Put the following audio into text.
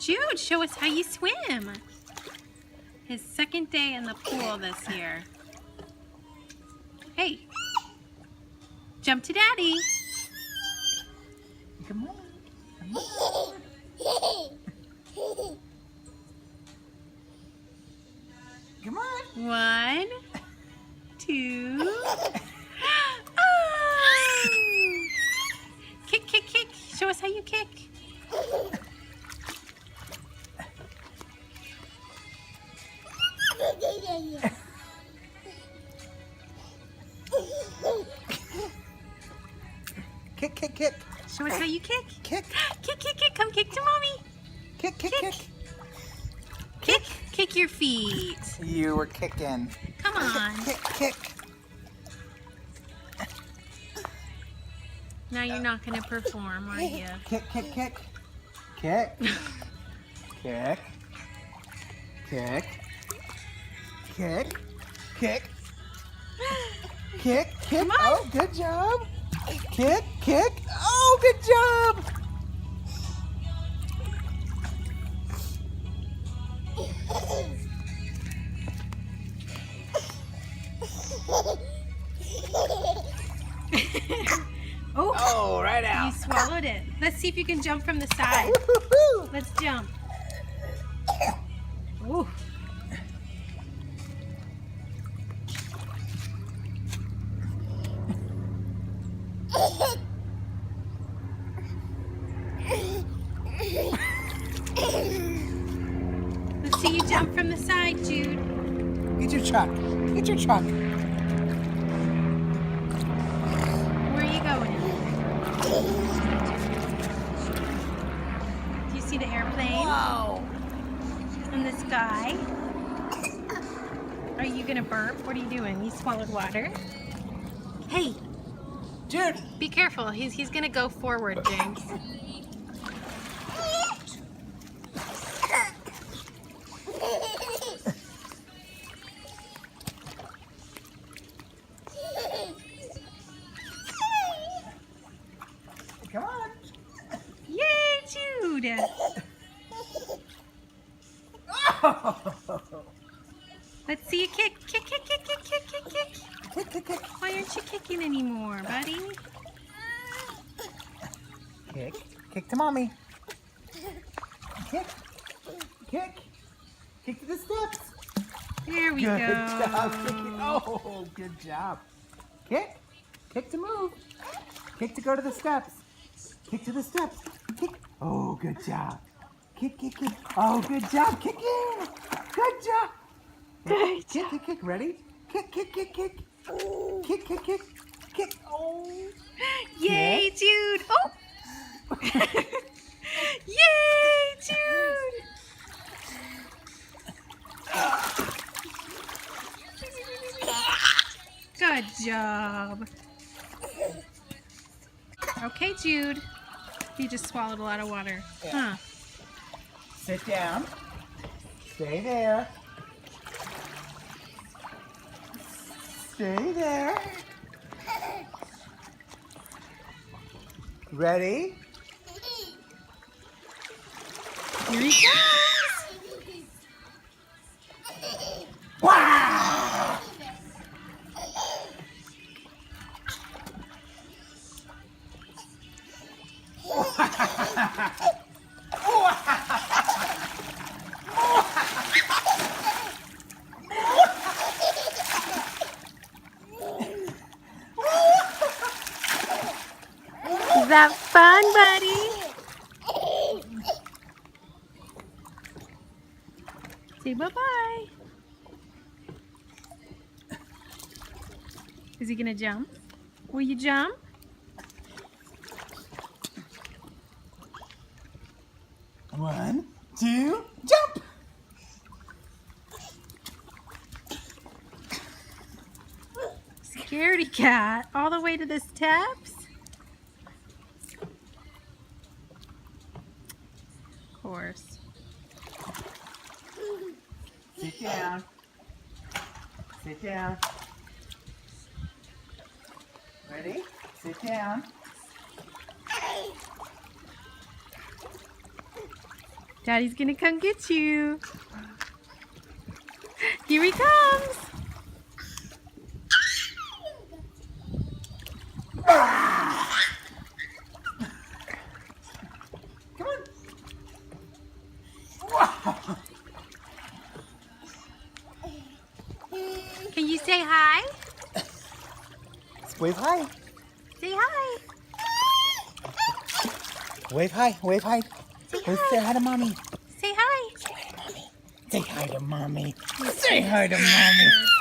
Jude, show us how you swim. His second day in the pool this year. Hey, jump to Daddy. Come on. Come on. Come on. 1, 2. Oh! Kick, kick, kick. Show us how you kick. Kick, kick, kick. Show us how you kick. Kick. Kick, kick, kick. Come kick to Mommy. Kick, kick, Kick. kick. Kick, kick your feet. You were kicking. Come on. Kick, kick. Now you're not going to perform, are you? Kick, kick, kick. Kick. Kick. Kick. Kick. Kick. Kick. Kick. Come on. Oh, good job. Kick. Kick. Oh, good job. Oh, Oh, right you out. swallowed it. Let's see if you can jump from the side. Woo-hoo-hoo. Let's jump. Ooh. Let's see you jump from the side, Jude. Get your truck. Get your truck. Where are you going? Do you see the airplane Whoa. in the sky? Are you gonna burp? What are you doing? You swallowed water? Hey, Jude. be careful. He's gonna go forward, James. Come on. Yay, Jude! Let's see you kick. Kick, kick, kick, kick, kick, kick, kick. Kick, kick, kick. Why aren't you kicking anymore, buddy? Kick. Kick to mommy. Kick. Kick. Kick to the steps. There we Good go. job. Kicking. Oh, good job. Kick. Kick to move. Kick to go to the steps. Kick to the steps. Kick. Oh, good job. Kick, kick, kick. Oh, good job. Kicking. Good job. Good Kick, kick, kick. Ready? Kick, kick, kick, kick. Kick, kick, kick. Kick. Oh. Yay, Jude! Oh! Yay, Jude! Good job. Okay, Jude. You just swallowed a lot of water. Huh? Sit down. Stay there. Stay there. Ready? Here he goes! Wow! Is that fun, buddy? Say bye-bye. Is he gonna jump? Will you jump? One, two, jump! Scaredy cat, all the way to the steps? Of course. Sit down. Sit down. Ready? Sit down. Daddy's gonna come get you. Here he comes. Come on. Wow. Can you say hi? Wave hi. Say hi. Wave hi. Wave hi. Say Wave, hi. say hi to mommy. Say hi. Say hi to mommy. Say hi to mommy.